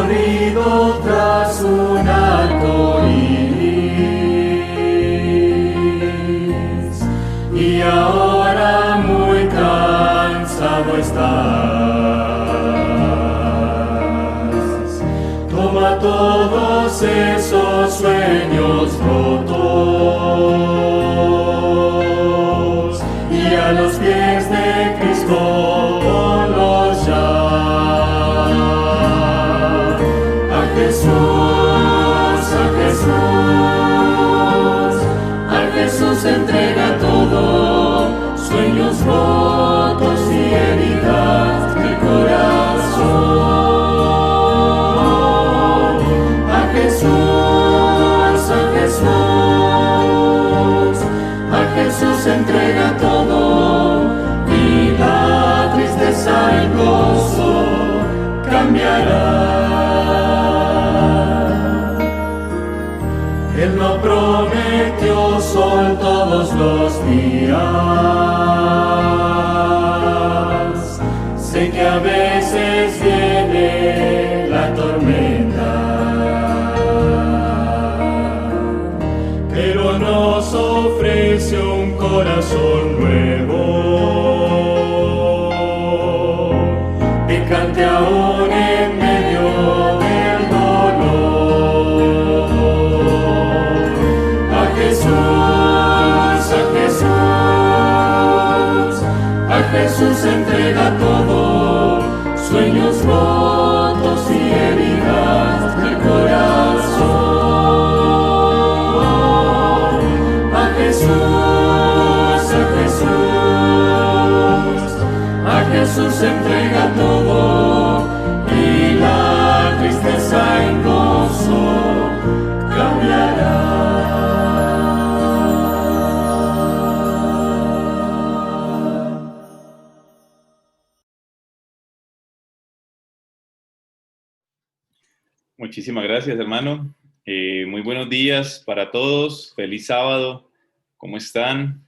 corrido tras un arco iris, y ahora muy cansado estás. Toma todos esos sueños rotos y a los pies de Cristo ponlos ya. A Jesús, a Jesús, a Jesús entrega todo, sueños rotos y heridas de corazón. A Jesús, a Jesús, a Jesús entrega todo, y la tristeza en gozo cambiará. Él no prometió sol todos los días. Sé que a veces viene la tormenta, pero nos ofrece un corazón nuevo que cante aún en medio del dolor. A Jesús, a Jesús, a Jesús entrega todo, sueños rotos y heridas del corazón. A Jesús, a Jesús, a Jesús entrega todo, y la tristeza en gozo cambiará. Muchísimas gracias, hermano. Muy buenos días para todos. Feliz sábado. ¿Cómo están?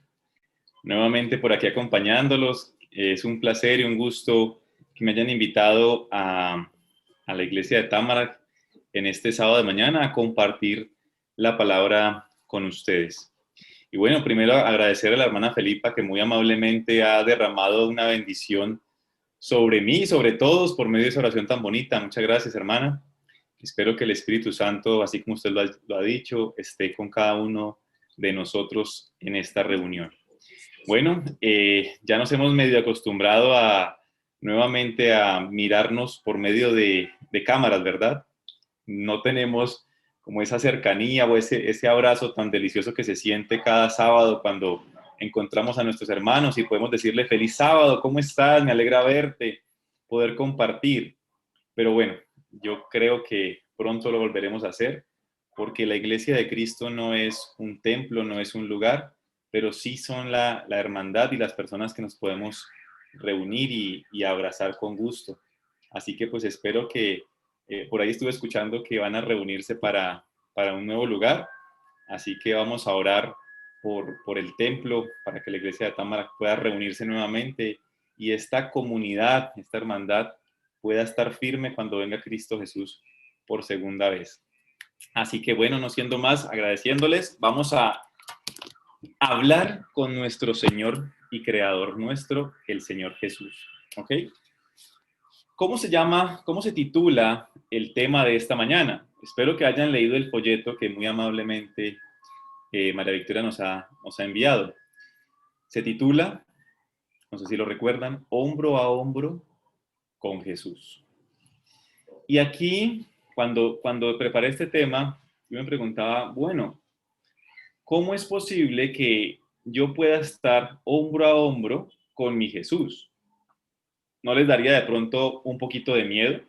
Nuevamente por aquí acompañándolos. Es un placer y un gusto que me hayan invitado a la iglesia de Tamarack en este sábado de mañana a compartir la palabra con ustedes. Y bueno, primero agradecer a la hermana Felipa, que muy amablemente ha derramado una bendición sobre mí y sobre todos por medio de esa oración tan bonita. Muchas gracias, hermana. Espero que el Espíritu Santo, así como usted lo ha dicho, esté con cada uno de nosotros en esta reunión. Bueno, ya nos hemos medio acostumbrado nuevamente a mirarnos por medio de cámaras, ¿verdad? No tenemos como esa cercanía o ese abrazo tan delicioso que se siente cada sábado cuando encontramos a nuestros hermanos y podemos decirle feliz sábado, ¿cómo estás? Me alegra verte, poder compartir. Pero bueno, yo creo que pronto lo volveremos a hacer, porque la iglesia de Cristo no es un templo, no es un lugar, pero sí son la hermandad y las personas que nos podemos reunir y abrazar con gusto. Así que pues espero que, por ahí estuve escuchando que van a reunirse para un nuevo lugar, así que vamos a orar por el templo, para que la iglesia de Tamarack pueda reunirse nuevamente y esta comunidad, esta hermandad, pueda estar firme cuando venga Cristo Jesús por segunda vez. Así que bueno, no siendo más, agradeciéndoles, vamos a hablar con nuestro Señor y Creador nuestro, el Señor Jesús. ¿Ok? ¿Cómo se titula el tema de esta mañana? Espero que hayan leído el folleto que muy amablemente María Victoria nos ha enviado. Se titula, no sé si lo recuerdan, Hombro a Hombro con Jesús. Y aquí, cuando preparé este tema, yo me preguntaba, bueno, ¿cómo es posible que yo pueda estar hombro a hombro con mi Jesús? ¿No les daría de pronto un poquito de miedo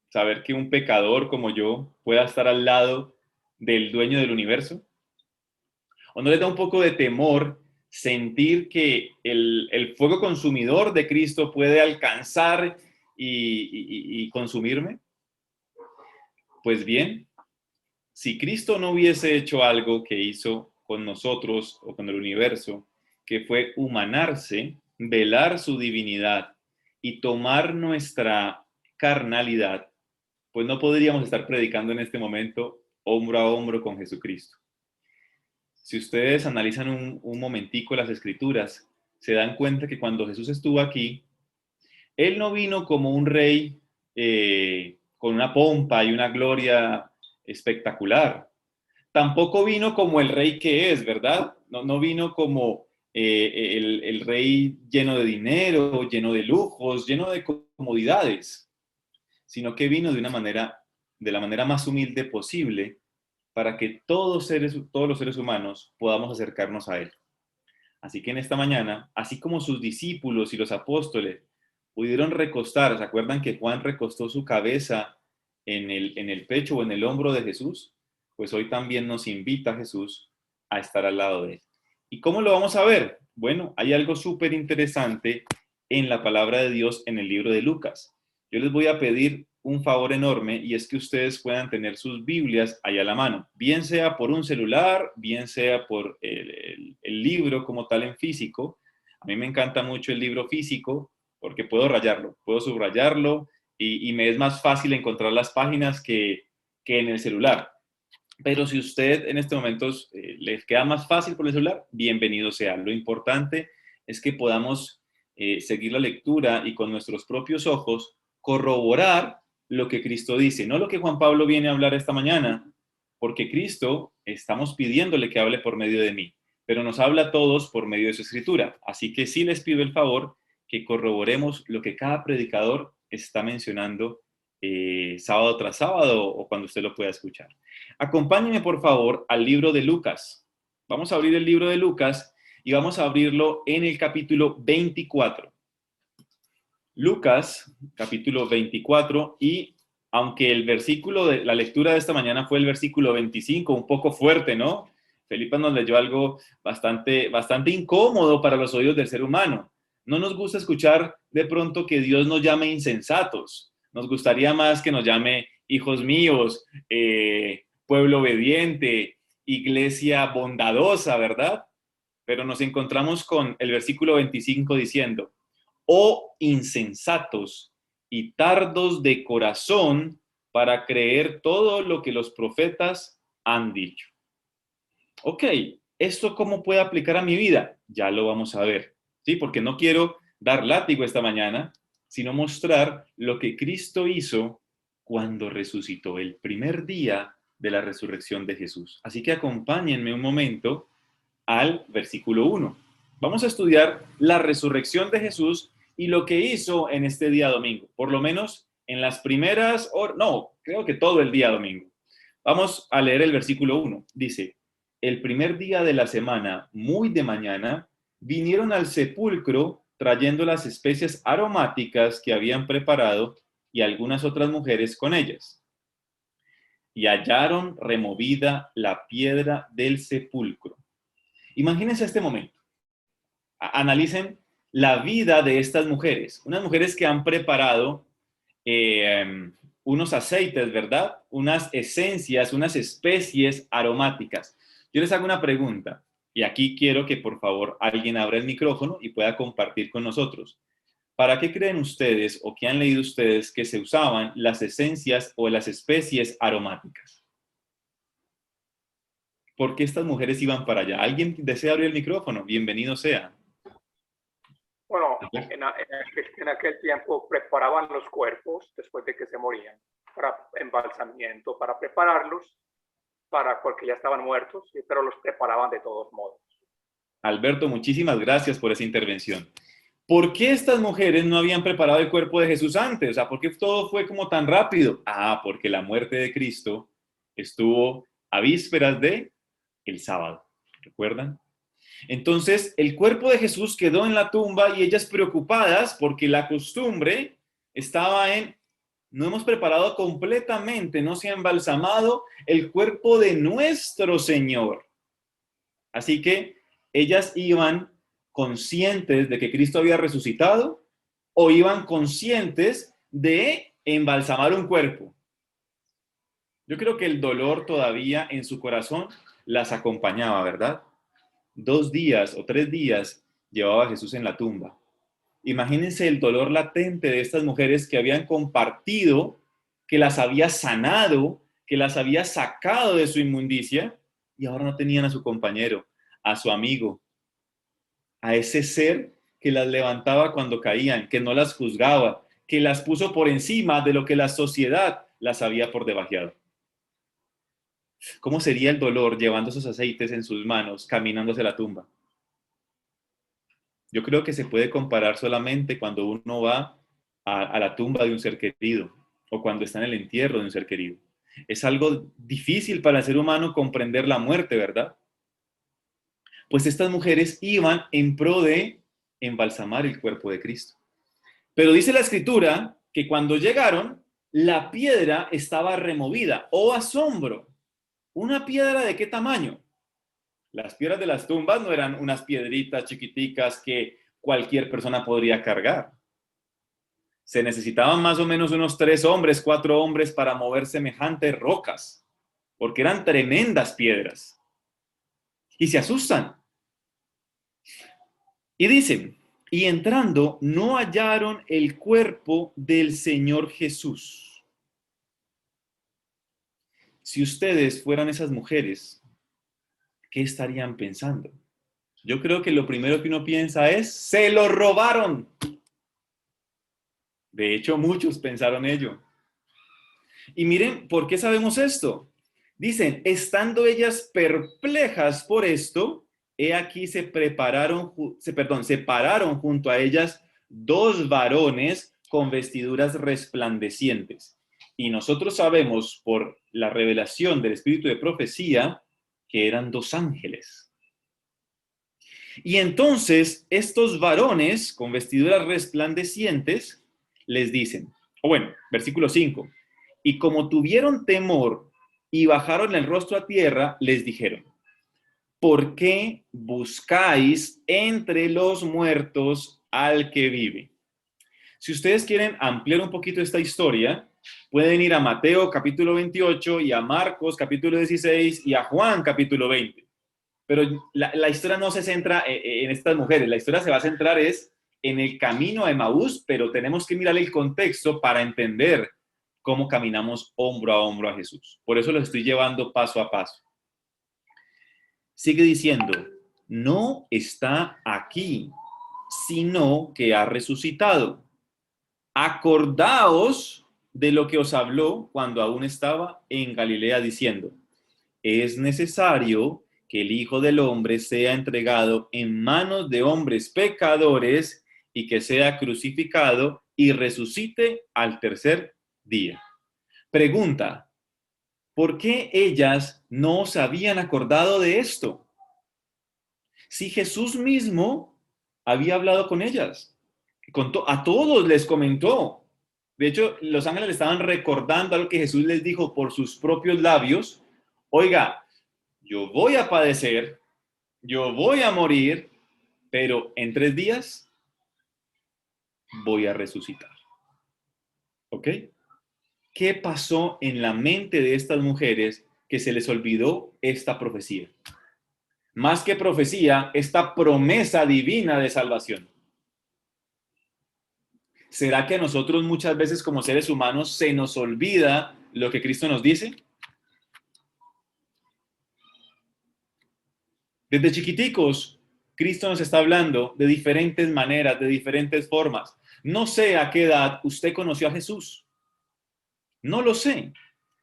saber que un pecador como yo pueda estar al lado del dueño del universo? ¿O no les da un poco de temor sentir que el fuego consumidor de Cristo puede alcanzar y consumirme? Pues bien, si Cristo no hubiese hecho algo que hizo con nosotros o con el universo, que fue humanarse, velar su divinidad y tomar nuestra carnalidad, pues no podríamos estar predicando en este momento hombro a hombro con Jesucristo. Si ustedes analizan un momentico las Escrituras, se dan cuenta que cuando Jesús estuvo aquí, Él no vino como un rey con una pompa y una gloria espectacular. Tampoco vino como el rey que es, ¿verdad? No vino como el rey lleno de dinero, lleno de lujos, lleno de comodidades, sino que vino de la manera más humilde posible para que todos los seres humanos podamos acercarnos a Él. Así que en esta mañana, así como sus discípulos y los apóstoles pudieron recostar, ¿se acuerdan que Juan recostó su cabeza en el pecho o en el hombro de Jesús? Pues hoy también nos invita Jesús a estar al lado de Él. ¿Y cómo lo vamos a ver? Bueno, hay algo súper interesante en la palabra de Dios en el libro de Lucas. Yo les voy a pedir un favor enorme y es que ustedes puedan tener sus Biblias ahí a la mano, bien sea por un celular, bien sea por el libro como tal en físico. A mí me encanta mucho el libro físico porque puedo rayarlo, puedo subrayarlo y me es más fácil encontrar las páginas que en el celular. Pero si usted en este momento les queda más fácil por el celular, bienvenido sea. Lo importante es que podamos seguir la lectura y con nuestros propios ojos corroborar lo que Cristo dice, no lo que Juan Pablo viene a hablar esta mañana, porque Cristo estamos pidiéndole que hable por medio de mí, pero nos habla a todos por medio de su escritura. Así que sí les pido el favor que corroboremos lo que cada predicador está mencionando sábado tras sábado o cuando usted lo pueda escuchar. Acompáñenme por favor al libro de Lucas. Vamos a abrir el libro de Lucas y vamos a abrirlo en el capítulo 24. Lucas, capítulo 24, y aunque el versículo de la lectura de esta mañana fue el versículo 25, un poco fuerte, ¿no? Felipa nos leyó algo bastante incómodo para los oídos del ser humano. No nos gusta escuchar de pronto que Dios nos llame insensatos. Nos gustaría más que nos llame hijos míos, pueblo obediente, iglesia bondadosa, ¿verdad? Pero nos encontramos con el versículo 25 diciendo: oh insensatos y tardos de corazón para creer todo lo que los profetas han dicho. Ok, ¿esto cómo puede aplicar a mi vida? Ya lo vamos a ver, ¿sí? Porque no quiero dar látigo esta mañana, sino mostrar lo que Cristo hizo cuando resucitó, el primer día de la resurrección de Jesús. Así que acompáñenme un momento al versículo 1. Vamos a estudiar la resurrección de Jesús y lo que hizo en este día domingo, por lo menos en las primeras horas, no, creo que todo el día domingo. Vamos a leer el versículo 1. Dice: el primer día de la semana, muy de mañana, vinieron al sepulcro trayendo las especies aromáticas que habían preparado y algunas otras mujeres con ellas. Y hallaron removida la piedra del sepulcro. Imagínense este momento. Analicen la vida de estas mujeres. Unas mujeres que han preparado unos aceites, ¿verdad? Unas esencias, unas especies aromáticas. Yo les hago una pregunta y aquí quiero que por favor alguien abra el micrófono y pueda compartir con nosotros. ¿Para qué creen ustedes o qué han leído ustedes que se usaban las esencias o las especies aromáticas? ¿Por qué estas mujeres iban para allá? ¿Alguien desea abrir el micrófono? Bienvenido sea. Bueno, en aquel tiempo preparaban los cuerpos después de que se morían para embalsamiento, para prepararlos, porque ya estaban muertos, pero los preparaban de todos modos. Alberto, muchísimas gracias por esa intervención. ¿Por qué estas mujeres no habían preparado el cuerpo de Jesús antes? O sea, ¿por qué todo fue como tan rápido? Porque la muerte de Cristo estuvo a vísperas de el sábado. ¿Recuerdan? Entonces, el cuerpo de Jesús quedó en la tumba y ellas preocupadas porque la costumbre estaba en: no hemos preparado completamente, no se ha embalsamado el cuerpo de nuestro Señor. Así que ellas iban conscientes de que Cristo había resucitado o iban conscientes de embalsamar un cuerpo. Yo creo que el dolor todavía en su corazón las acompañaba, ¿verdad? 2 días o 3 días llevaba Jesús en la tumba. Imagínense el dolor latente de estas mujeres que habían compartido que las había sanado, que las había sacado de su inmundicia, y ahora no tenían a su compañero, a su amigo, a ese ser que las levantaba cuando caían, que no las juzgaba, que las puso por encima de lo que la sociedad las había por debajeado. ¿Cómo sería el dolor llevando esos aceites en sus manos, caminando hacia la tumba? Yo creo que se puede comparar solamente cuando uno va a la tumba de un ser querido o cuando está en el entierro de un ser querido. Es algo difícil para el ser humano comprender la muerte, ¿verdad? Pues estas mujeres iban en pro de embalsamar el cuerpo de Cristo. Pero dice la Escritura que cuando llegaron, la piedra estaba removida. ¡Oh, asombro! ¿Una piedra de qué tamaño? Las piedras de las tumbas no eran unas piedritas chiquiticas que cualquier persona podría cargar. Se necesitaban más o menos unos 3 hombres, 4 hombres para mover semejantes rocas, porque eran tremendas piedras. Y se asustan. Y dicen, y entrando no hallaron el cuerpo del Señor Jesús. Si ustedes fueran esas mujeres, ¿qué estarían pensando? Yo creo que lo primero que uno piensa es, ¡se lo robaron! De hecho, muchos pensaron ello. Y miren, ¿por qué sabemos esto? Dicen, estando ellas perplejas por esto, he aquí se pararon junto a ellas 2 varones con vestiduras resplandecientes. Y nosotros sabemos por la revelación del espíritu de profecía que eran 2 ángeles. Y entonces estos varones con vestiduras resplandecientes les dicen, versículo 5, y como tuvieron temor y bajaron el rostro a tierra, les dijeron, ¿por qué buscáis entre los muertos al que vive? Si ustedes quieren ampliar un poquito esta historia, pueden ir a Mateo capítulo 28 y a Marcos capítulo 16 y a Juan capítulo 20. Pero la historia no se centra en estas mujeres, la historia se va a centrar en el camino a Emaús, pero tenemos que mirar el contexto para entender cómo caminamos hombro a hombro a Jesús. Por eso lo estoy llevando paso a paso. Sigue diciendo, no está aquí, sino que ha resucitado. Acordaos de lo que os habló cuando aún estaba en Galilea diciendo, es necesario que el Hijo del Hombre sea entregado en manos de hombres pecadores y que sea crucificado y resucite al tercer día. Pregunta, ¿por qué ellas no se habían acordado de esto? Si Jesús mismo había hablado con ellas, a todos les comentó. De hecho, los ángeles le estaban recordando algo que Jesús les dijo por sus propios labios. Oiga, yo voy a padecer, yo voy a morir, pero en 3 días voy a resucitar. ¿Ok? ¿Qué pasó en la mente de estas mujeres que se les olvidó esta profecía? Más que profecía, esta promesa divina de salvación. ¿Será que a nosotros muchas veces como seres humanos se nos olvida lo que Cristo nos dice? Desde chiquiticos, Cristo nos está hablando de diferentes maneras, de diferentes formas. No sé a qué edad usted conoció a Jesús. No lo sé,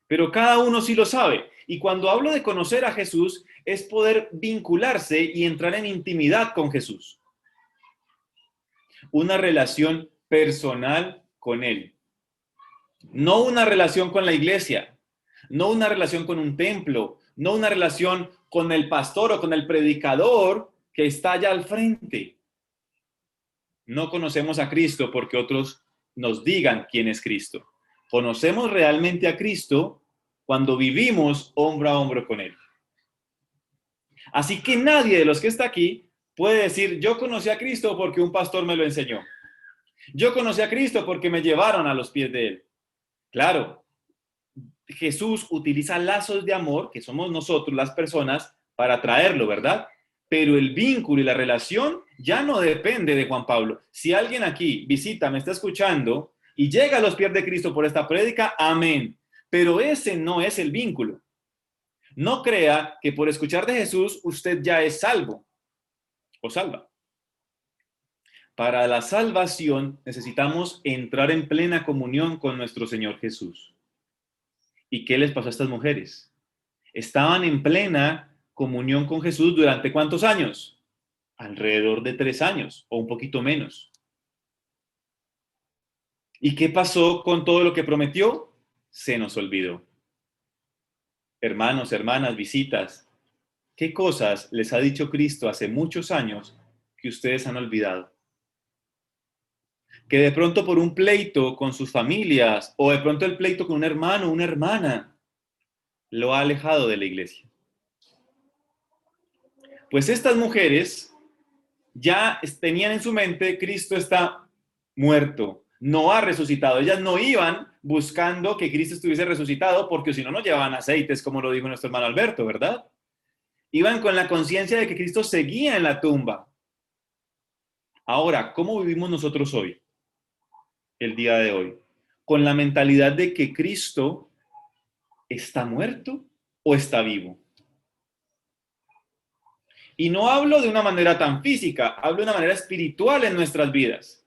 pero cada uno sí lo sabe. Y cuando hablo de conocer a Jesús, es poder vincularse y entrar en intimidad con Jesús. Una relación personal con Él. No una relación con la iglesia, no una relación con un templo, no una relación con el pastor o con el predicador que está allá al frente. No conocemos a Cristo porque otros nos digan quién es Cristo. Conocemos realmente a Cristo cuando vivimos hombro a hombro con Él. Así que nadie de los que está aquí puede decir, yo conocí a Cristo porque un pastor me lo enseñó. Yo conocí a Cristo porque me llevaron a los pies de Él. Claro, Jesús utiliza lazos de amor, que somos nosotros las personas, para traerlo, ¿verdad? Pero el vínculo y la relación ya no depende de Juan Pablo. Si alguien aquí visita, me está escuchando y llega a los pies de Cristo por esta prédica, amén. Pero ese no es el vínculo. No crea que por escuchar de Jesús usted ya es salvo o salva. Para la salvación necesitamos entrar en plena comunión con nuestro Señor Jesús. ¿Y qué les pasó a estas mujeres? Estaban en plena comunión con Jesús durante ¿cuántos años? Alrededor de 3 años o un poquito menos. ¿Y qué pasó con todo lo que prometió? Se nos olvidó. Hermanos, hermanas, visitas, ¿qué cosas les ha dicho Cristo hace muchos años que ustedes han olvidado? Que de pronto por un pleito con sus familias o de pronto el pleito con un hermano o una hermana lo ha alejado de la iglesia. Pues estas mujeres ya tenían en su mente, Cristo está muerto, no ha resucitado. Ellas no iban buscando que Cristo estuviese resucitado porque si no, no llevaban aceites, como lo dijo nuestro hermano Alberto, ¿verdad? Iban con la conciencia de que Cristo seguía en la tumba. Ahora, ¿cómo vivimos nosotros hoy? El día de hoy. Con la mentalidad de que Cristo está muerto o está vivo. Y no hablo de una manera tan física, hablo de una manera espiritual en nuestras vidas.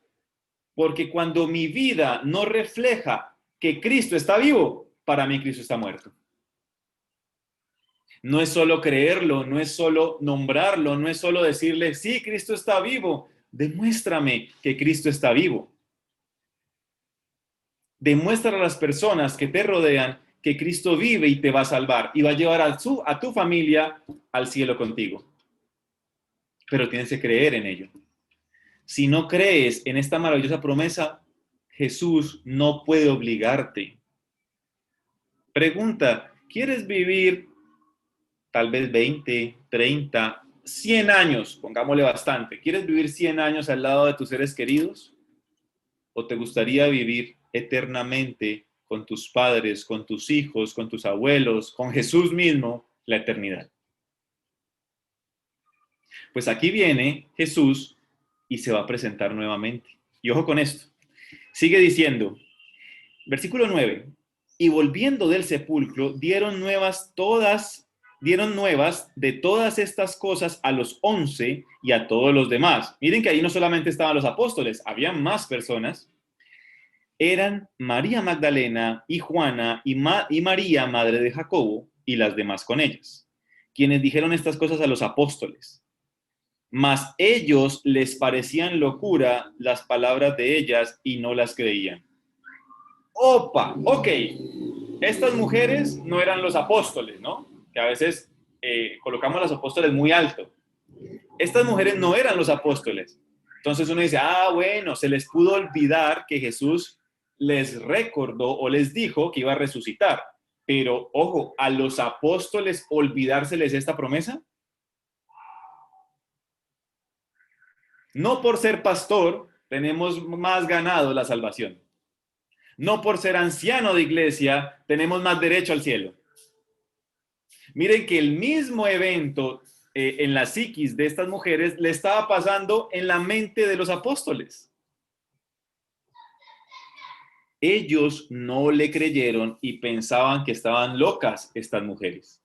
Porque cuando mi vida no refleja que Cristo está vivo, para mí Cristo está muerto. No es solo creerlo, no es solo nombrarlo, no es solo decirle, sí, Cristo está vivo. Demuéstrame que Cristo está vivo. Demuestra a las personas que te rodean que Cristo vive y te va a salvar y va a llevar a tu familia al cielo contigo. Pero tienes que creer en ello. Si no crees en esta maravillosa promesa, Jesús no puede obligarte. Pregunta, ¿quieres vivir tal vez 20, 30, 100 años? Pongámosle bastante. ¿Quieres vivir 100 años al lado de tus seres queridos? ¿O te gustaría vivir eternamente con tus padres, con tus hijos, con tus abuelos, con Jesús mismo, la eternidad? Pues aquí viene Jesús y se va a presentar nuevamente. Y ojo con esto. Sigue diciendo, versículo 9, y volviendo del sepulcro, dieron nuevas de todas estas cosas a los 11 y a todos los demás. Miren que ahí no solamente estaban los apóstoles, había más personas. Eran María Magdalena y Juana y María, madre de Jacobo, y las demás con ellas, quienes dijeron estas cosas a los apóstoles. Mas ellos les parecían locura las palabras de ellas y no las creían. Opa, ok, estas mujeres no eran los apóstoles, ¿no? Que a veces colocamos a los apóstoles muy alto. Estas mujeres no eran los apóstoles. Entonces uno dice, bueno, se les pudo olvidar que Jesús les recordó o les dijo que iba a resucitar. Pero, ojo, ¿a los apóstoles olvidárseles esta promesa? No por ser pastor tenemos más ganado la salvación. No por ser anciano de iglesia tenemos más derecho al cielo. Miren que el mismo evento en la psiquis de estas mujeres le estaba pasando en la mente de los apóstoles. Ellos no le creyeron y pensaban que estaban locas estas mujeres.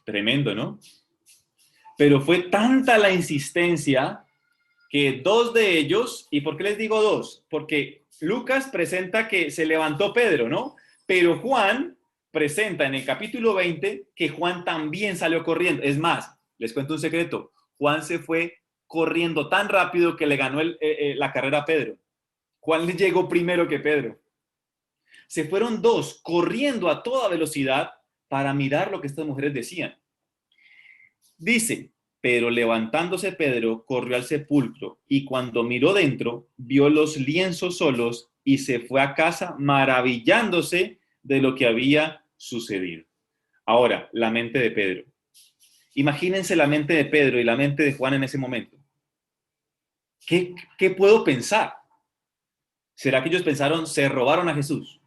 Tremendo, ¿no? Pero fue tanta la insistencia que 2 de ellos, ¿y por qué les digo 2? Porque Lucas presenta que se levantó Pedro, ¿no? Pero Juan presenta en el capítulo 20 que Juan también salió corriendo. Es más, les cuento un secreto. Juan se fue corriendo tan rápido que le ganó la carrera a Pedro. Juan le llegó primero que Pedro. Se fueron 2 corriendo a toda velocidad para mirar lo que estas mujeres decían. Dice, pero levantándose Pedro, corrió al sepulcro y cuando miró dentro, vio los lienzos solos y se fue a casa maravillándose de lo que había sucedido. Ahora, la mente de Pedro. Imagínense la mente de Pedro y la mente de Juan en ese momento. ¿Qué puedo pensar? ¿Será que ellos pensaron, se robaron a Jesús?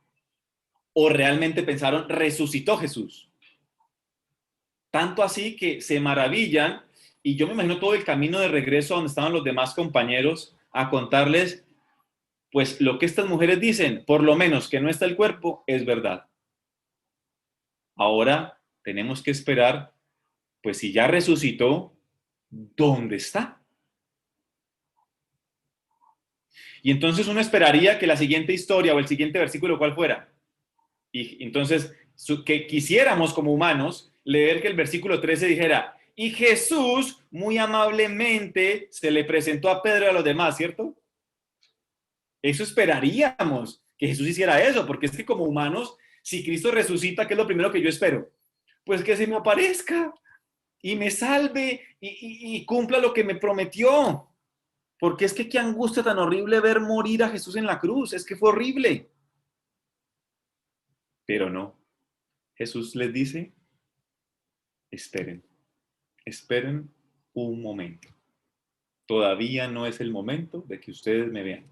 ¿O realmente pensaron, resucitó Jesús? Tanto así que se maravillan. Y yo me imagino todo el camino de regreso a donde estaban los demás compañeros a contarles, pues lo que estas mujeres dicen, por lo menos que no está el cuerpo, es verdad. Ahora tenemos que esperar, pues si ya resucitó, ¿dónde está? Y entonces uno esperaría que la siguiente historia o el siguiente versículo, ¿cuál fuera? Y entonces, que quisiéramos como humanos leer que el versículo 13 dijera, y Jesús muy amablemente se le presentó a Pedro y a los demás, ¿cierto? Eso esperaríamos, que Jesús hiciera eso, porque es que como humanos, si Cristo resucita, ¿qué es lo primero que yo espero? Pues que se me aparezca y me salve y cumpla lo que me prometió. Porque es que qué angustia tan horrible ver morir a Jesús en la cruz, es que fue horrible. Pero no, Jesús les dice, esperen, esperen un momento. Todavía no es el momento de que ustedes me vean.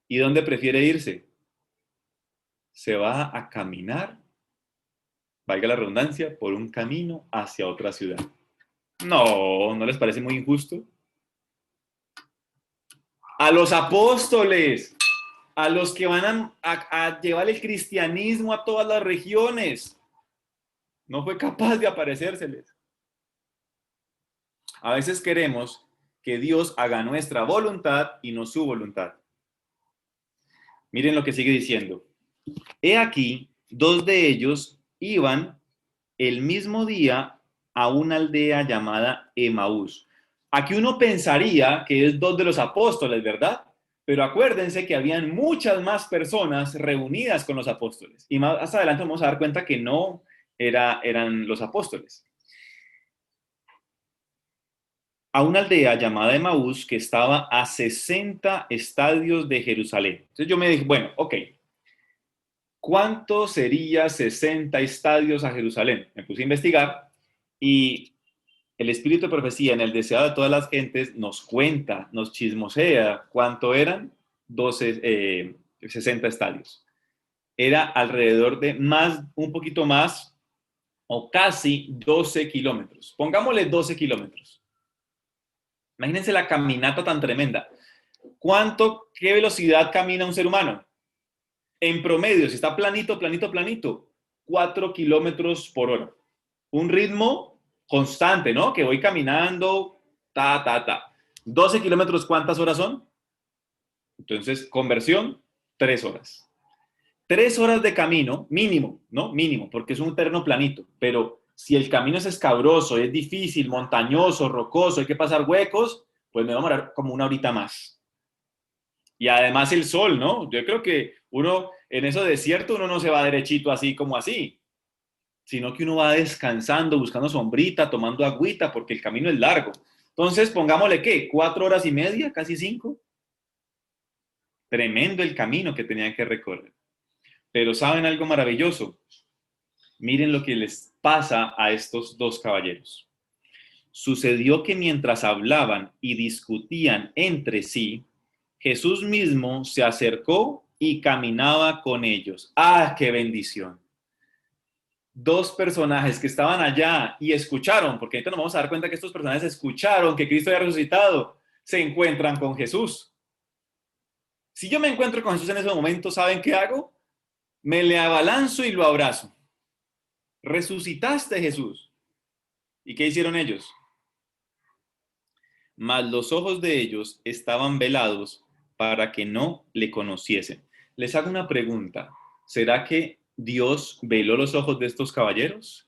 ¿Y dónde prefiere irse? Se va a caminar, valga la redundancia, por un camino hacia otra ciudad. No, ¿no les parece muy injusto? A los apóstoles, a los que van a llevar el cristianismo a todas las regiones, no fue capaz de aparecérseles. A veces queremos que Dios haga nuestra voluntad y no su voluntad. Miren lo que sigue diciendo. He aquí, 2 de ellos iban el mismo día a una aldea llamada Emaús. Aquí uno pensaría que es 2 de los apóstoles, ¿verdad? Pero acuérdense que habían muchas más personas reunidas con los apóstoles. Y más adelante vamos a dar cuenta que no eran los apóstoles. A una aldea llamada Emaús que estaba a 60 estadios de Jerusalén. Entonces yo me dije, bueno, ok, ¿cuánto sería 60 estadios a Jerusalén? Me puse a investigar y el espíritu de profecía en el deseado de todas las gentes nos cuenta, nos chismosea cuánto eran 60 estadios. Era alrededor de un poquito más o casi 12 kilómetros. Pongámosle 12 kilómetros. Imagínense la caminata tan tremenda. ¿Qué velocidad camina un ser humano? En promedio, si está planito, 4 kilómetros por hora. Un ritmo constante, ¿no? Que voy caminando, 12 kilómetros, ¿cuántas horas son? Entonces, conversión, 3 horas. 3 horas de camino, mínimo, ¿no? Mínimo, porque es un terreno planito. Pero si el camino es escabroso, es difícil, montañoso, rocoso, hay que pasar huecos, pues me va a demorar como 1 horita más. Y además el sol, ¿no? Yo creo que uno, en eso desierto, uno no se va derechito así como así, sino que uno va descansando, buscando sombrita, tomando agüita, porque el camino es largo. Entonces, pongámosle, ¿qué? 4 horas y media, casi 5. Tremendo el camino que tenían que recorrer. Pero ¿saben algo maravilloso? Miren lo que les pasa a estos 2 caballeros. Sucedió que mientras hablaban y discutían entre sí, Jesús mismo se acercó y caminaba con ellos. ¡Ah, qué bendición! 2 personajes que estaban allá y escucharon, porque ahorita nos vamos a dar cuenta que estos personajes escucharon que Cristo había resucitado, se encuentran con Jesús. Si yo me encuentro con Jesús en ese momento, ¿saben qué hago? Me le abalanzo y lo abrazo. Resucitaste, Jesús. ¿Y qué hicieron ellos? Mas los ojos de ellos estaban velados para que no le conociesen. Les hago una pregunta. ¿Será que Dios veló los ojos de estos caballeros?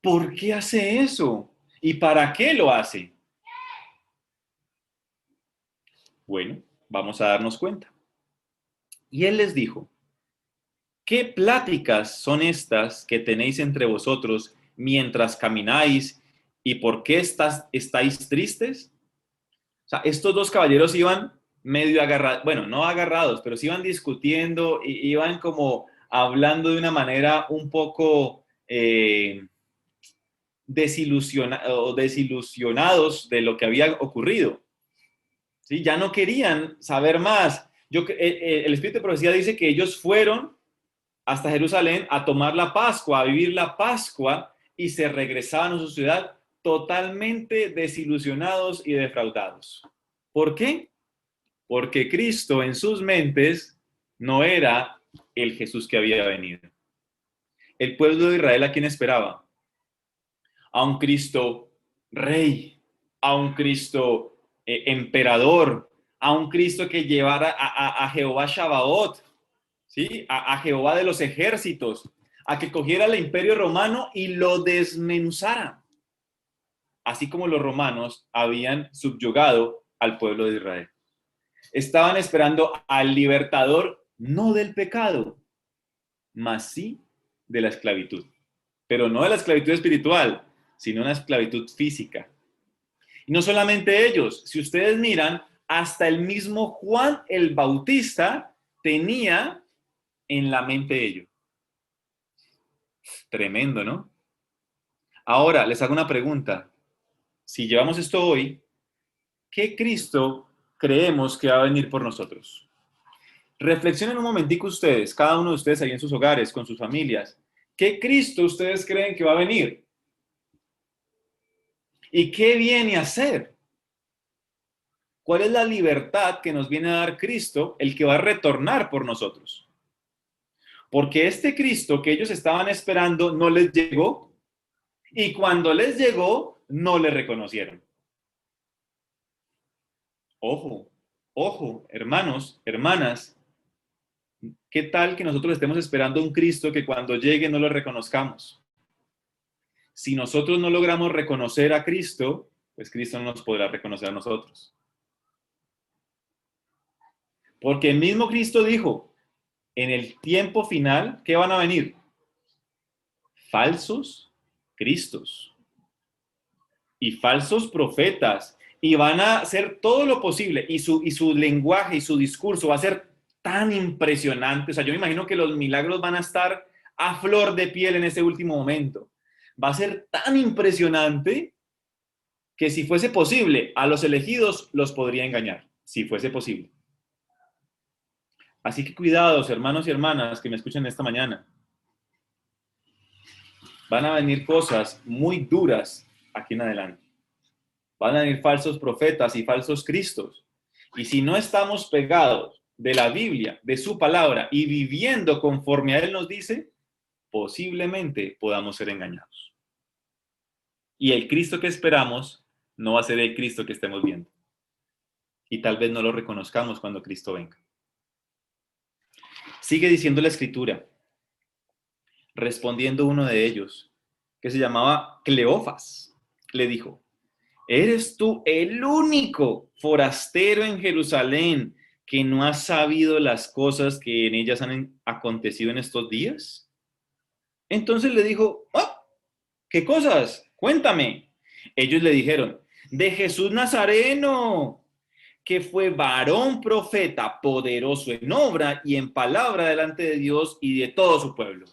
¿Por qué hace eso? ¿Y para qué lo hace? Bueno, vamos a darnos cuenta. Y él les dijo, ¿qué pláticas son estas que tenéis entre vosotros mientras camináis y por qué estáis tristes? O sea, estos 2 caballeros iban medio agarrados, bueno, no agarrados, pero sí iban discutiendo, iban como hablando de una manera un poco desilusionados de lo que había ocurrido. ¿Sí? Ya no querían saber más. El Espíritu de Profecía dice que ellos fueron hasta Jerusalén a tomar la Pascua, a vivir la Pascua, y se regresaban a su ciudad totalmente desilusionados y defraudados. ¿Por qué? porque Cristo en sus mentes no era el Jesús que había venido. El pueblo de Israel, ¿a quién esperaba? A un Cristo rey, a un Cristo emperador, a un Cristo que llevara a Jehová Shabaoth, ¿sí? A Jehová de los ejércitos, a que cogiera el imperio romano y lo desmenuzara, así como los romanos habían subyugado al pueblo de Israel. Estaban esperando al libertador, no del pecado, mas sí de la esclavitud. Pero no de la esclavitud espiritual, sino una esclavitud física. Y no solamente ellos, si ustedes miran, hasta el mismo Juan el Bautista tenía en la mente ello. Tremendo, ¿no? Ahora, les hago una pregunta. Si llevamos esto hoy, ¿qué Cristo creemos que va a venir por nosotros? Reflexionen un momentico ustedes, cada uno de ustedes ahí en sus hogares, con sus familias. ¿Qué Cristo ustedes creen que va a venir? ¿Y qué viene a hacer? ¿Cuál es la libertad que nos viene a dar Cristo, el que va a retornar por nosotros? Porque este Cristo que ellos estaban esperando no les llegó, y cuando les llegó, no le reconocieron. Ojo, ojo, hermanos, hermanas, ¿qué tal que nosotros estemos esperando un Cristo que cuando llegue no lo reconozcamos? Si nosotros no logramos reconocer a Cristo, pues Cristo no nos podrá reconocer a nosotros. Porque el mismo Cristo dijo, en el tiempo final, ¿qué van a venir? Falsos Cristos y falsos profetas, y van a hacer todo lo posible, y su lenguaje y su discurso va a ser tan impresionante. O sea, yo me imagino que los milagros van a estar a flor de piel en ese último momento. Va a ser tan impresionante que si fuese posible, a los elegidos los podría engañar, si fuese posible. Así que cuidados, hermanos y hermanas que me escuchan esta mañana. Van a venir cosas muy duras aquí en adelante. Van a venir falsos profetas y falsos cristos. Y si no estamos pegados de la Biblia, de su palabra, y viviendo conforme a Él nos dice, posiblemente podamos ser engañados. Y el Cristo que esperamos no va a ser el Cristo que estemos viendo. Y tal vez no lo reconozcamos cuando Cristo venga. Sigue diciendo la Escritura, respondiendo uno de ellos, que se llamaba Cleofas, le dijo, ¿eres tú el único forastero en Jerusalén que no ha sabido las cosas que en ellas han acontecido en estos días? Entonces le dijo, ¿qué cosas? Cuéntame. Ellos le dijeron, de Jesús Nazareno, que fue varón profeta, poderoso en obra y en palabra delante de Dios y de todo su pueblo.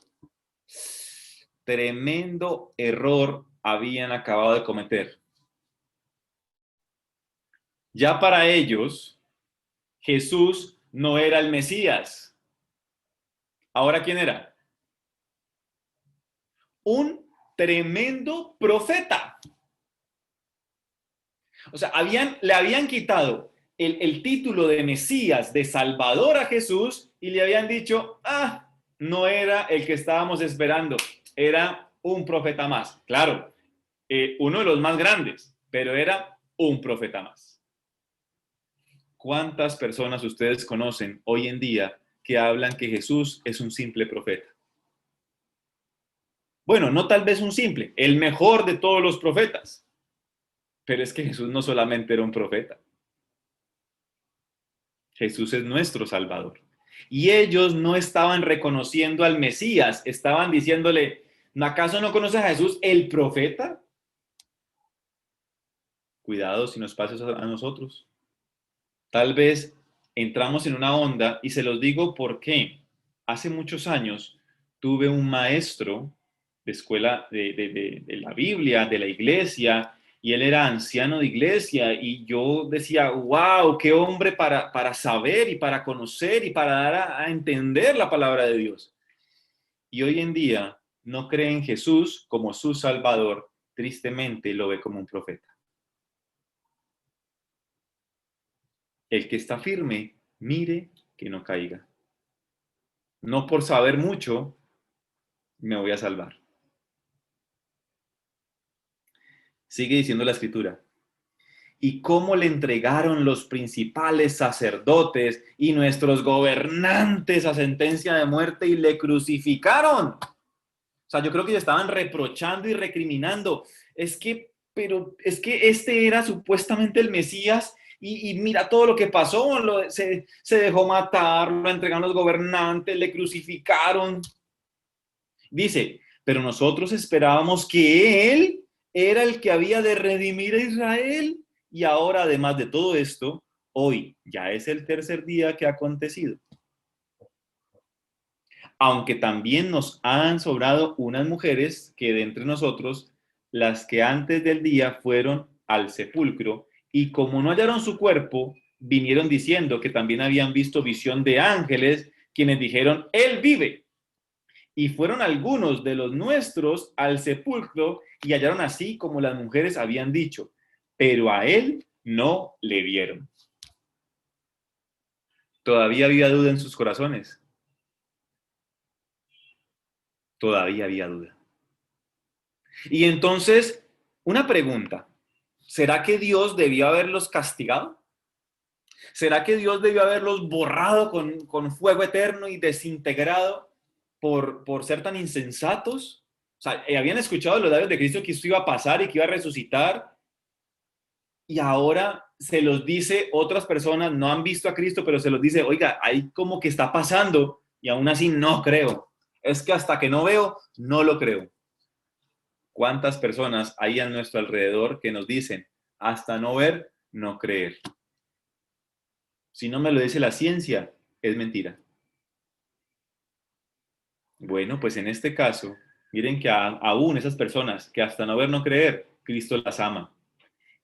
Tremendo error habían acabado de cometer. Ya para ellos, Jesús no era el Mesías. ¿Ahora quién era? Un tremendo profeta. O sea, le habían quitado el título de Mesías, de Salvador a Jesús, y le habían dicho, no era el que estábamos esperando, era un profeta más. Claro, uno de los más grandes, pero era un profeta más. ¿Cuántas personas ustedes conocen hoy en día que hablan que Jesús es un simple profeta? Bueno, no tal vez un simple, el mejor de todos los profetas. Pero es que Jesús no solamente era un profeta. Jesús es nuestro Salvador. Y ellos no estaban reconociendo al Mesías, estaban diciéndole, ¿acaso no conoces a Jesús, el profeta? Cuidado si nos pasa eso a nosotros. Tal vez entramos en una onda, y se los digo porque hace muchos años tuve un maestro de escuela de la Biblia, de la iglesia, y él era anciano de iglesia, y yo decía, wow, qué hombre para saber y para conocer y para dar a entender la palabra de Dios. Y hoy en día no cree en Jesús como su Salvador, tristemente lo ve como un profeta. El que está firme, mire que no caiga. No por saber mucho, me voy a salvar. Sigue diciendo la Escritura. Y cómo le entregaron los principales sacerdotes y nuestros gobernantes a sentencia de muerte y le crucificaron. O sea, yo creo que le estaban reprochando y recriminando. Pero es que este era supuestamente el Mesías y mira todo lo que pasó. Se dejó matar, lo entregaron los gobernantes, le crucificaron. Dice, pero nosotros esperábamos que Él era el que había de redimir a Israel. Y ahora, además de todo esto, hoy ya es el tercer día que ha acontecido. Aunque también nos han sobrado unas mujeres que de entre nosotros, las que antes del día fueron al sepulcro, y como no hallaron su cuerpo, vinieron diciendo que también habían visto visión de ángeles, quienes dijeron, Él vive. Y fueron algunos de los nuestros al sepulcro y hallaron así como las mujeres habían dicho, pero a Él no le vieron. Todavía había duda en sus corazones. Todavía había duda. Y entonces, una pregunta. ¿Será que Dios debió haberlos castigado? ¿Será que Dios debió haberlos borrado con fuego eterno y desintegrado por ser tan insensatos? O sea, habían escuchado de los labios de Cristo que esto iba a pasar y que iba a resucitar. Y ahora se los dice otras personas, no han visto a Cristo, pero se los dice, oiga, ahí como que está pasando y aún así no creo. Es que hasta que no veo, no lo creo. ¿Cuántas personas hay a nuestro alrededor que nos dicen, hasta no ver, no creer? Si no me lo dice la ciencia, es mentira. Bueno, pues en este caso, miren que aún esas personas que hasta no ver, no creer, Cristo las ama.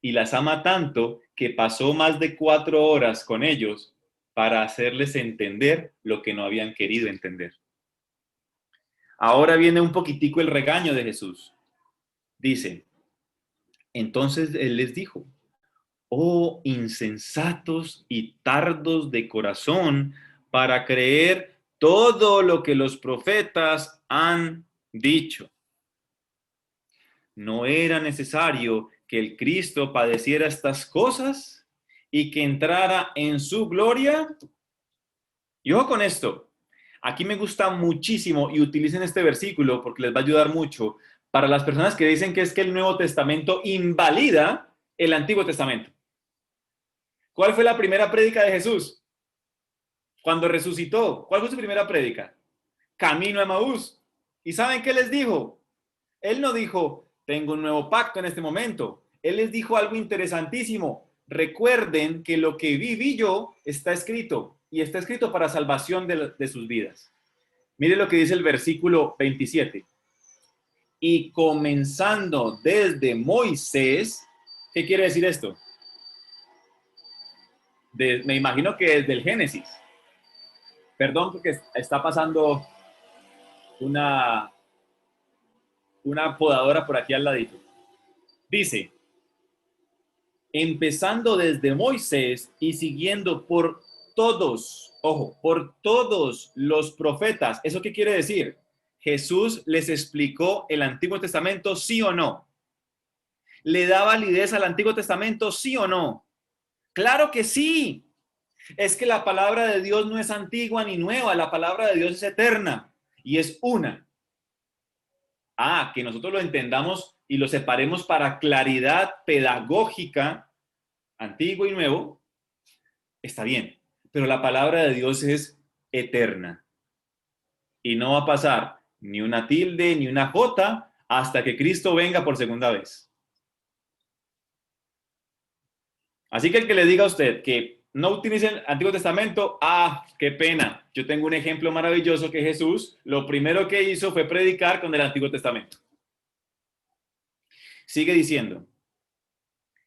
Y las ama tanto que pasó más de 4 horas con ellos para hacerles entender lo que no habían querido entender. Ahora viene un poquitico el regaño de Jesús. Dice, entonces Él les dijo, oh insensatos y tardos de corazón para creer todo lo que los profetas han dicho. ¿No era necesario que el Cristo padeciera estas cosas y que entrara en su gloria? Y ojo con esto, aquí me gusta muchísimo y utilicen este versículo porque les va a ayudar mucho para las personas que dicen que es que el Nuevo Testamento invalida el Antiguo Testamento. ¿Cuál fue la primera prédica de Jesús? Cuando resucitó, ¿cuál fue su primera prédica? Camino a Emaús. ¿Y saben qué les dijo? Él no dijo, tengo un nuevo pacto en este momento. Él les dijo algo interesantísimo. Recuerden que lo que viví yo está escrito y está escrito para salvación de sus vidas. Mire lo que dice el versículo 27. Y comenzando desde Moisés, ¿qué quiere decir esto? Me imagino que desde el Génesis. Perdón porque está pasando una podadora por aquí al ladito. Dice, empezando desde Moisés y siguiendo por todos, ojo, por todos los profetas. ¿Eso qué quiere decir? Jesús les explicó el Antiguo Testamento, ¿sí o no? ¿Le da validez al Antiguo Testamento, sí o no? ¡Claro que sí! Es que la palabra de Dios no es antigua ni nueva, la palabra de Dios es eterna y es una. Que nosotros lo entendamos y lo separemos para claridad pedagógica, antiguo y nuevo, está bien, pero la palabra de Dios es eterna y no va a pasar ni una tilde ni una jota hasta que Cristo venga por segunda vez. Así que el que le diga a usted que no utilicen el Antiguo Testamento, qué pena. Yo tengo un ejemplo maravilloso que Jesús, lo primero que hizo fue predicar con el Antiguo Testamento. Sigue diciendo,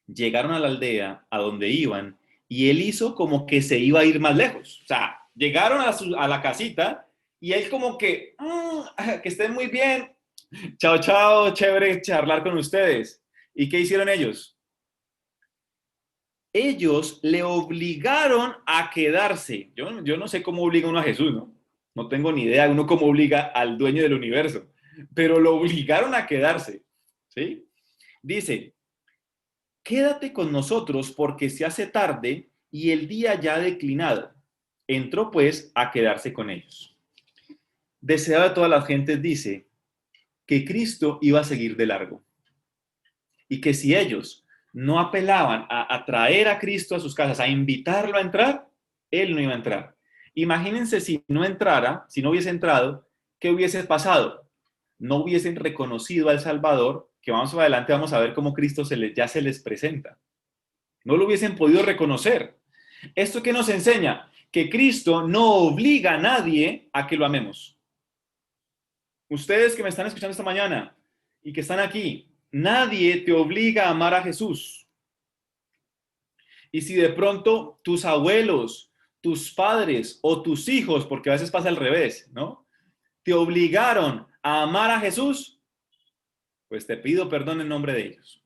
llegaron a la aldea a donde iban y él hizo como que se iba a ir más lejos. O sea, llegaron a la casita y él como que estén muy bien. Chao, chao, chévere charlar con ustedes. ¿Y qué hicieron ellos? ellos le obligaron a quedarse. Yo no sé cómo obliga uno a Jesús, ¿no? No tengo ni idea uno cómo obliga al dueño del universo, pero lo obligaron a quedarse, ¿sí? Dice, quédate con nosotros porque se hace tarde y el día ya ha declinado. Entró pues a quedarse con ellos. Deseado de todas las gentes dice que Cristo iba a seguir de largo y que si ellos no apelaban a traer a Cristo a sus casas, a invitarlo a entrar, él no iba a entrar. Imagínense si no entrara, si no hubiese entrado, ¿qué hubiese pasado? No hubiesen reconocido al Salvador, que más adelante vamos a ver cómo Cristo ya se les presenta. No lo hubiesen podido reconocer. ¿Esto qué nos enseña? Que Cristo no obliga a nadie a que lo amemos. Ustedes que me están escuchando esta mañana y que están aquí, nadie te obliga a amar a Jesús. Y si de pronto tus abuelos, tus padres o tus hijos, porque a veces pasa al revés, ¿no? Te obligaron a amar a Jesús, pues te pido perdón en nombre de ellos.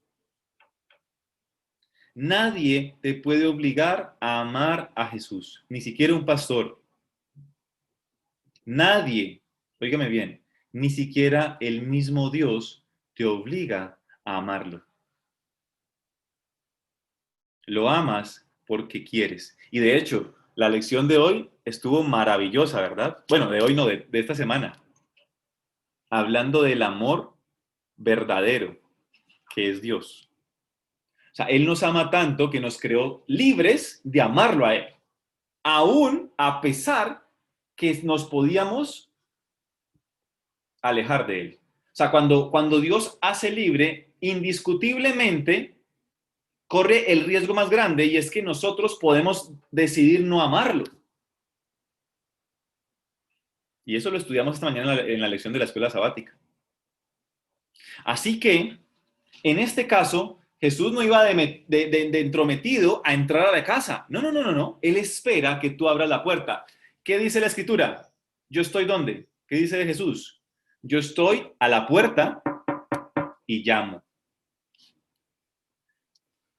Nadie te puede obligar a amar a Jesús, ni siquiera un pastor. Nadie, óigame bien, ni siquiera el mismo Dios te obliga a amarlo. Lo amas porque quieres. Y de hecho, la lección de hoy estuvo maravillosa, ¿verdad? Bueno, de hoy no, de esta semana. Hablando del amor verdadero, que es Dios. O sea, Él nos ama tanto que nos creó libres de amarlo a Él. Aún a pesar que nos podíamos alejar de Él. O sea, cuando Dios hace libre, indiscutiblemente corre el riesgo más grande y es que nosotros podemos decidir no amarlo. Y eso lo estudiamos esta mañana en la lección de la escuela sabática. Así que, en este caso, Jesús no iba de entrometido a entrar a la casa. No. Él espera que tú abras la puerta. ¿Qué dice la Escritura? ¿Yo estoy dónde? ¿Qué dice de Jesús? Yo estoy a la puerta y llamo.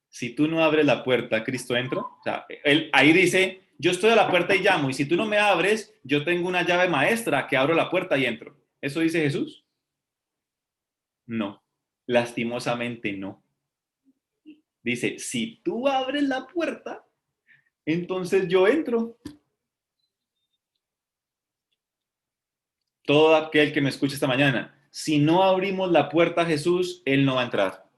Si tú no abres la puerta, ¿Cristo entra? O sea, él ahí dice, yo estoy a la puerta y llamo, y si tú no me abres, yo tengo una llave maestra que abro la puerta y entro. ¿Eso dice Jesús? No, lastimosamente no. Dice, si tú abres la puerta, entonces yo entro. Todo aquel que me escuche esta mañana, si no abrimos la puerta a Jesús, Él no va a entrar,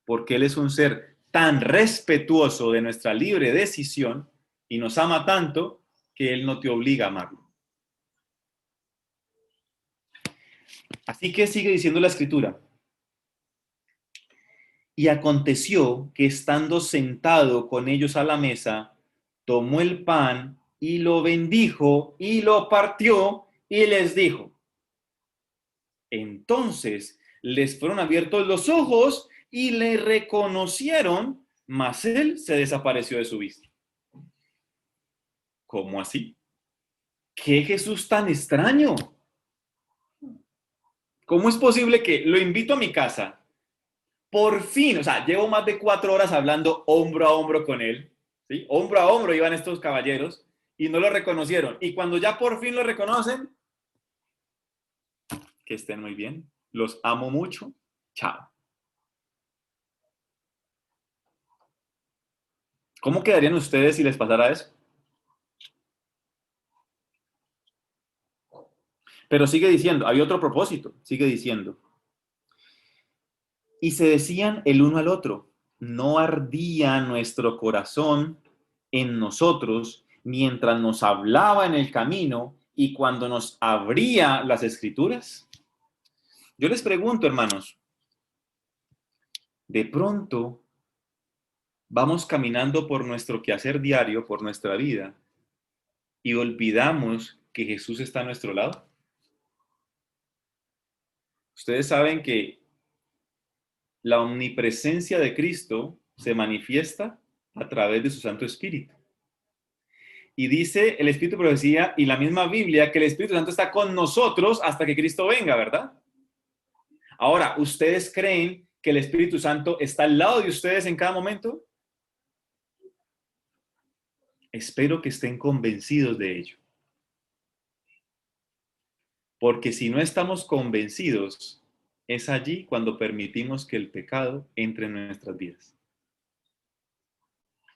porque Él es un ser tan respetuoso de nuestra libre decisión y nos ama tanto que Él no te obliga a amarlo. Así que sigue diciendo la Escritura. Y aconteció que estando sentado con ellos a la mesa, tomó el pan y lo bendijo y lo partió y les dijo. Entonces les fueron abiertos los ojos y le reconocieron, mas él se desapareció de su vista. ¿Cómo así? ¿Qué Jesús tan extraño? ¿Cómo es posible que lo invito a mi casa? Por fin, o sea, llevo más de 4 horas hablando hombro a hombro con él, ¿sí? Hombro a hombro iban estos caballeros y no lo reconocieron. Y cuando ya por fin lo reconocen, que estén muy bien, los amo mucho, chao. ¿Cómo quedarían ustedes si les pasara eso? Pero sigue diciendo, había otro propósito, sigue diciendo. Y se decían el uno al otro, ¿no ardía nuestro corazón en nosotros mientras nos hablaba en el camino y cuando nos abría las Escrituras? Yo les pregunto, hermanos, de pronto vamos caminando por nuestro quehacer diario, por nuestra vida, y olvidamos que Jesús está a nuestro lado. Ustedes saben que la omnipresencia de Cristo se manifiesta a través de su Santo Espíritu. Y dice el Espíritu de Profecía y la misma Biblia que el Espíritu Santo está con nosotros hasta que Cristo venga, ¿verdad? Ahora, ¿ustedes creen que el Espíritu Santo está al lado de ustedes en cada momento? Espero que estén convencidos de ello. Porque si no estamos convencidos, es allí cuando permitimos que el pecado entre en nuestras vidas.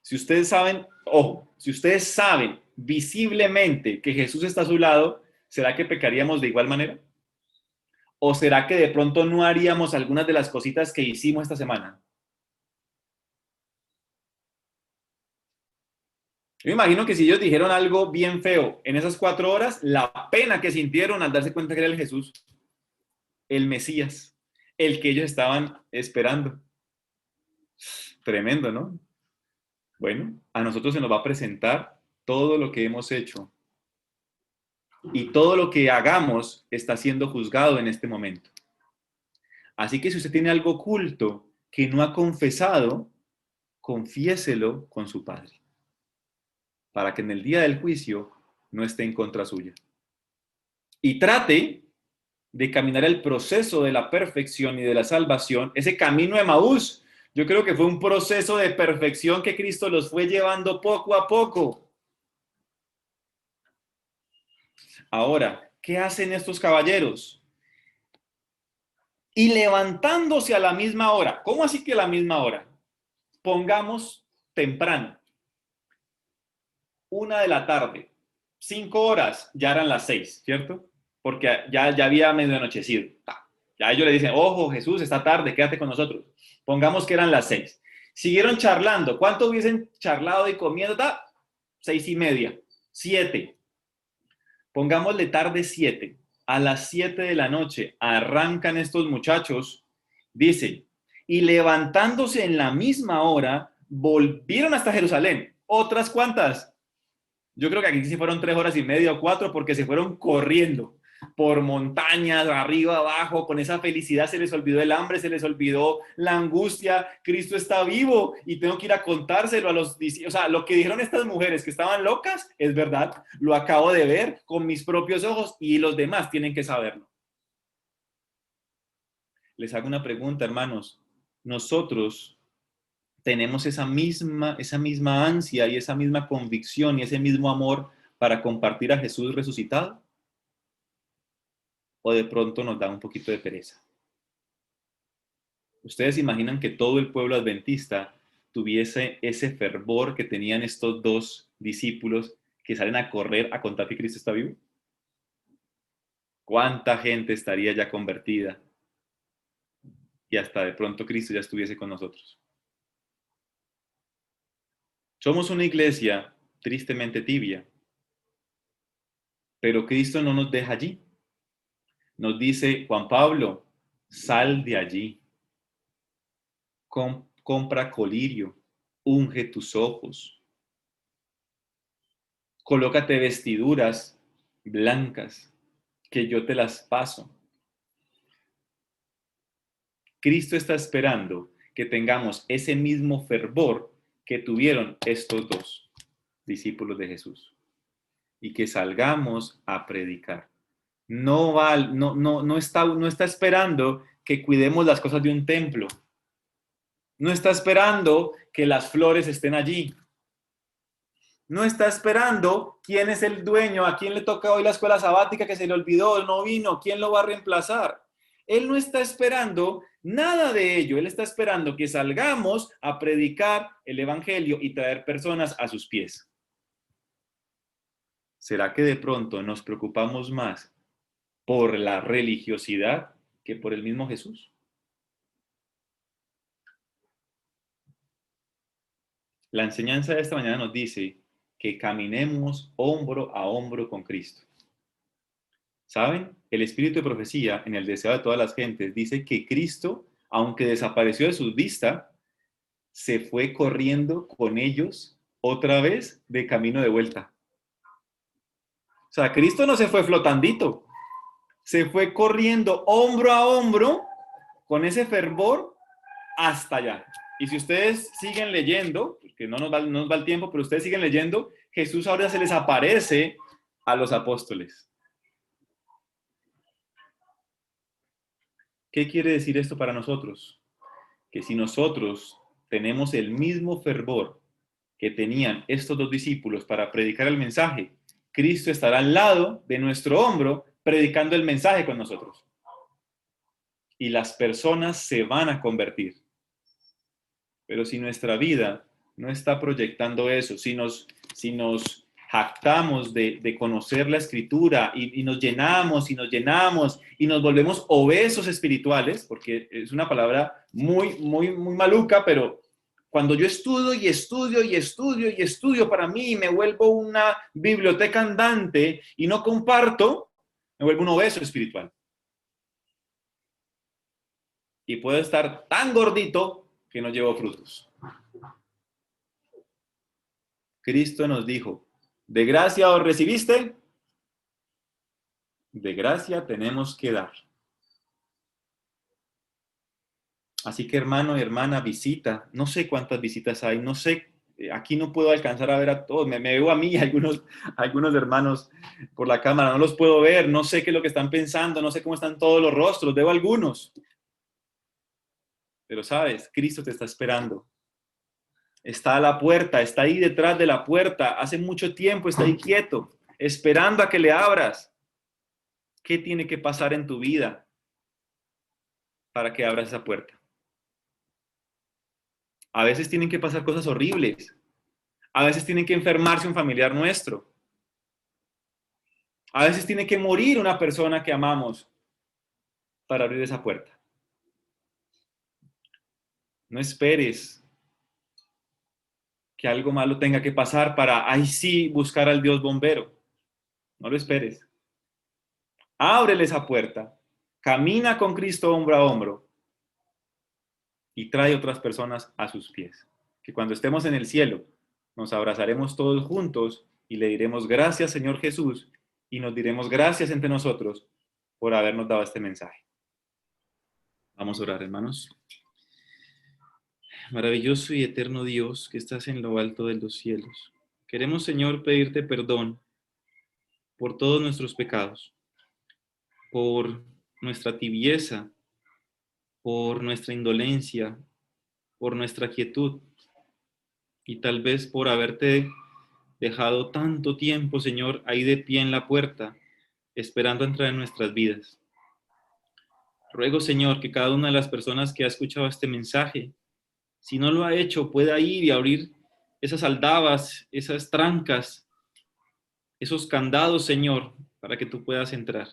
Si ustedes saben, ojo, si ustedes saben visiblemente que Jesús está a su lado, ¿será que pecaríamos de igual manera? ¿O será que de pronto no haríamos algunas de las cositas que hicimos esta semana? Yo me imagino que si ellos dijeron algo bien feo en esas 4 horas, la pena que sintieron al darse cuenta que era el Jesús, el Mesías, el que ellos estaban esperando. Tremendo, ¿no? Bueno, a nosotros se nos va a presentar todo lo que hemos hecho. Y todo lo que hagamos está siendo juzgado en este momento. Así que si usted tiene algo oculto que no ha confesado, confiéselo con su Padre, para que en el día del juicio no esté en contra suya. Y trate de caminar el proceso de la perfección y de la salvación, ese camino de Emaús. Yo creo que fue un proceso de perfección que Cristo los fue llevando poco a poco. Ahora, ¿qué hacen estos caballeros? Y levantándose a la misma hora. ¿Cómo así que a la misma hora? Pongamos temprano. 1 de la tarde. 5 horas, ya eran las 6, ¿cierto? Porque ya había medio anochecido. Ya ellos le dicen, ojo, Jesús, está tarde, quédate con nosotros. Pongamos que eran las 6. Siguieron charlando. ¿Cuánto hubiesen charlado y comiendo? 6:30, 7. Pongámosle tarde 7. A las 7 de la noche arrancan estos muchachos, dice, y levantándose en la misma hora, volvieron hasta Jerusalén. ¿Otras cuántas? Yo creo que aquí sí fueron 3 horas y media o 4 porque se fueron corriendo por montañas, arriba, abajo, con esa felicidad se les olvidó el hambre, se les olvidó la angustia, Cristo está vivo y tengo que ir a contárselo a los discípulos. O sea, lo que dijeron estas mujeres que estaban locas es verdad, lo acabo de ver con mis propios ojos y los demás tienen que saberlo. Les hago una pregunta, hermanos. Nosotros tenemos esa misma ansia y esa misma convicción y ese mismo amor para compartir a Jesús resucitado, o de pronto nos da un poquito de pereza. ¿Ustedes imaginan que todo el pueblo adventista tuviese ese fervor que tenían estos 2 discípulos que salen a correr a contar que Cristo está vivo? ¿Cuánta gente estaría ya convertida? Y hasta de pronto Cristo ya estuviese con nosotros. Somos una iglesia tristemente tibia, pero Cristo no nos deja allí. Nos dice, Juan Pablo, sal de allí, compra colirio, unge tus ojos, colócate vestiduras blancas, que yo te las paso. Cristo está esperando que tengamos ese mismo fervor que tuvieron estos 2 discípulos de Jesús y que salgamos a predicar. No está esperando que cuidemos las cosas de un templo. No está esperando que las flores estén allí. No está esperando quién es el dueño, a quién le toca hoy la escuela sabática que se le olvidó, no vino, quién lo va a reemplazar. Él no está esperando nada de ello. Él está esperando que salgamos a predicar el evangelio y traer personas a sus pies. ¿Será que de pronto nos preocupamos más por la religiosidad que por el mismo Jesús? La enseñanza de esta mañana nos dice que caminemos hombro a hombro con Cristo. ¿Saben? El espíritu de profecía en el deseo de todas las gentes dice que Cristo, aunque desapareció de su vista, se fue corriendo con ellos otra vez de camino de vuelta. O sea, Cristo no se fue flotandito, se fue corriendo hombro a hombro con ese fervor hasta allá. Y si ustedes siguen leyendo, porque no nos va el tiempo, pero ustedes siguen leyendo, Jesús ahora se les aparece a los apóstoles. ¿Qué quiere decir esto para nosotros? Que si nosotros tenemos el mismo fervor que tenían estos dos discípulos para predicar el mensaje, Cristo estará al lado de nuestro hombro predicando el mensaje con nosotros. Y las personas se van a convertir. Pero si nuestra vida no está proyectando eso, si nos jactamos de conocer la Escritura y nos llenamos y nos llenamos y nos volvemos obesos espirituales, porque es una palabra muy maluca, pero cuando yo estudio y estudio y estudio y estudio para mí, me vuelvo una biblioteca andante y no comparto, me vuelvo un obeso espiritual. Y puedo estar tan gordito que no llevo frutos. Cristo nos dijo, ¿de gracia os recibiste? De gracia tenemos que dar. Así que hermano y hermana, visita. No sé cuántas visitas hay, no sé, aquí no puedo alcanzar a ver a todos. Me veo a mí y algunos hermanos por la cámara, no los puedo ver, no sé qué es lo que están pensando, no sé cómo están todos los rostros, veo algunos. Pero sabes, Cristo te está esperando. Está a la puerta, está ahí detrás de la puerta, hace mucho tiempo está ahí quieto, esperando a que le abras. ¿Qué tiene que pasar en tu vida para que abras esa puerta? A veces tienen que pasar cosas horribles. A veces tienen que enfermarse un familiar nuestro. A veces tiene que morir una persona que amamos para abrir esa puerta. No esperes que algo malo tenga que pasar para, ahí sí, buscar al Dios bombero. No lo esperes. Ábrele esa puerta. Camina con Cristo hombro a hombro y trae otras personas a sus pies. Que cuando estemos en el cielo, nos abrazaremos todos juntos y le diremos gracias, Señor Jesús, y nos diremos gracias entre nosotros por habernos dado este mensaje. Vamos a orar, hermanos. Maravilloso y eterno Dios que estás en lo alto de los cielos. Queremos, Señor, pedirte perdón por todos nuestros pecados, por nuestra tibieza, por nuestra indolencia, por nuestra quietud y tal vez por haberte dejado tanto tiempo, Señor, ahí de pie en la puerta, esperando entrar en nuestras vidas. Ruego, Señor, que cada una de las personas que ha escuchado este mensaje, si no lo ha hecho, pueda ir y abrir esas aldabas, esas trancas, esos candados, Señor, para que tú puedas entrar.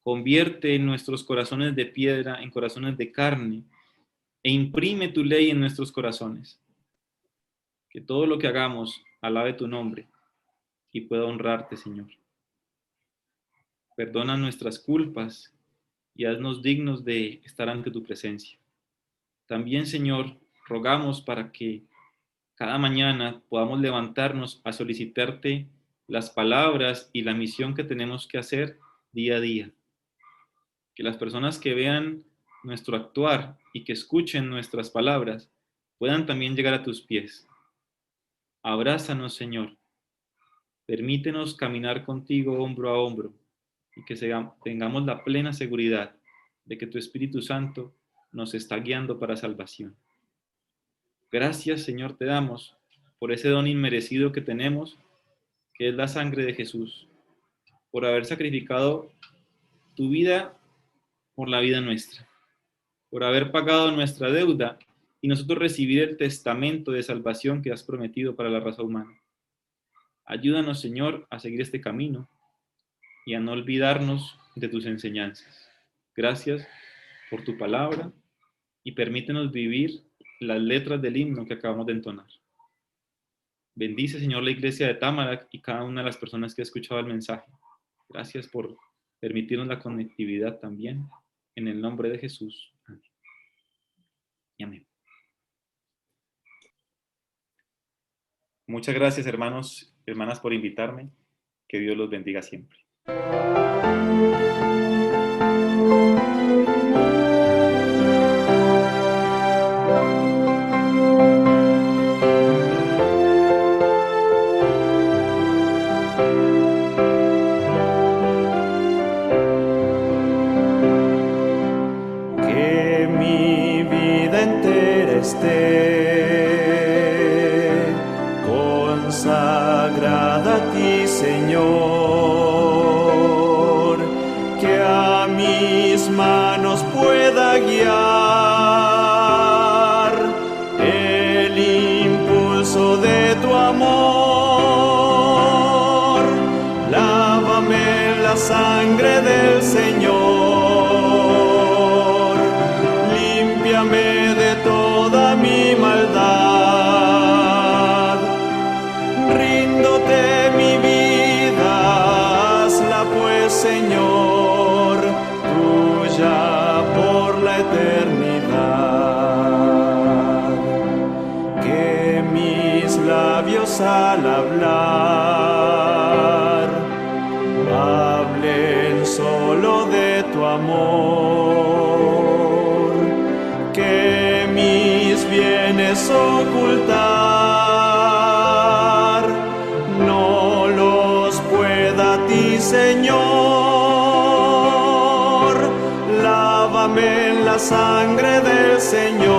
Convierte nuestros corazones de piedra en corazones de carne e imprime tu ley en nuestros corazones. Que todo lo que hagamos alabe tu nombre y pueda honrarte, Señor. Perdona nuestras culpas y haznos dignos de estar ante tu presencia. También, Señor, rogamos para que cada mañana podamos levantarnos a solicitarte las palabras y la misión que tenemos que hacer día a día. Que las personas que vean nuestro actuar y que escuchen nuestras palabras puedan también llegar a tus pies. Abrázanos, Señor. Permítenos caminar contigo hombro a hombro y que tengamos la plena seguridad de que tu Espíritu Santo nos está guiando para salvación. Gracias, Señor, te damos por ese don inmerecido que tenemos, que es la sangre de Jesús, por haber sacrificado tu vida por la vida nuestra, por haber pagado nuestra deuda y nosotros recibir el testamento de salvación que has prometido para la raza humana. Ayúdanos, Señor, a seguir este camino y a no olvidarnos de tus enseñanzas. Gracias por tu palabra y permítenos vivir las letras del himno que acabamos de entonar. Bendice, Señor, la iglesia de Támara y cada una de las personas que ha escuchado el mensaje. Gracias por permitirnos la conectividad también. En el nombre de Jesús. Amén. Y amén. Muchas gracias, hermanos y hermanas, por invitarme. Que Dios los bendiga siempre. Que mi vida entera esté del Señor. Límpiame de toda mi maldad. Ríndote mi vida, hazla pues, Señor, tuya por la eternidad. Que mis labios al hablar hablen solo de tu amor. Que mis bienes ocultar no los pueda a ti, Señor. Lávame en la sangre del Señor.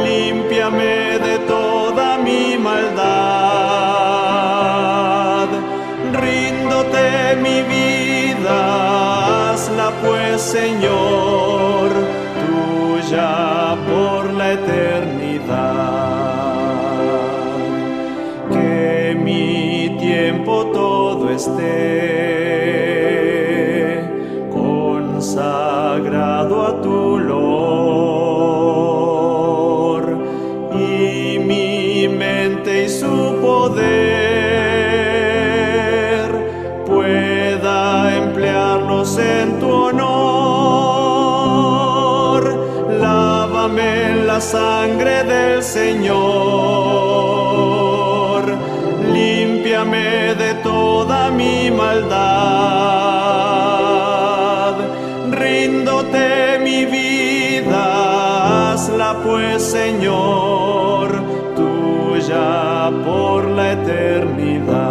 Límpiame de toda mi maldad. Ríndote mi vida, hazla pues, Señor, tuya por la eternidad. Que mi tiempo todo esté consagrado a tu loor, y mi mente y su poder pueda emplearlos en tu honor. Lávame en la sangre del Señor. Límpiame de toda mi maldad. Ríndote mi vida, hazla pues, Señor, tuya por la eternidad.